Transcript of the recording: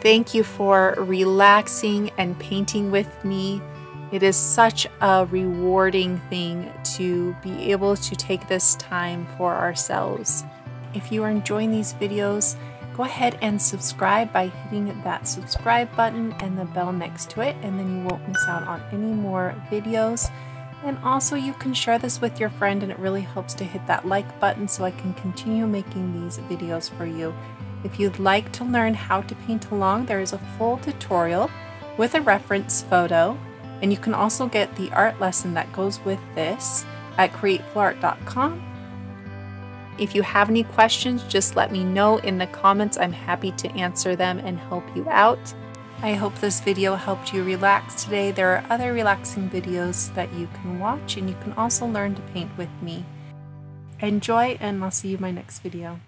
Thank you for relaxing and painting with me. It is such a rewarding thing to be able to take this time for ourselves. If you are enjoying these videos, go ahead and subscribe by hitting that subscribe button and the bell next to it, and then you won't miss out on any more videos. And also you can share this with your friend, and it really helps to hit that like button so I can continue making these videos for you. If you'd like to learn how to paint along, there is a full tutorial with a reference photo, and you can also get the art lesson that goes with this at createfulart.com. If you have any questions, just let me know in the comments. I'm happy to answer them and help you out. I hope this video helped you relax today. There are other relaxing videos that you can watch, and you can also learn to paint with me. Enjoy, and I'll see you in my next video.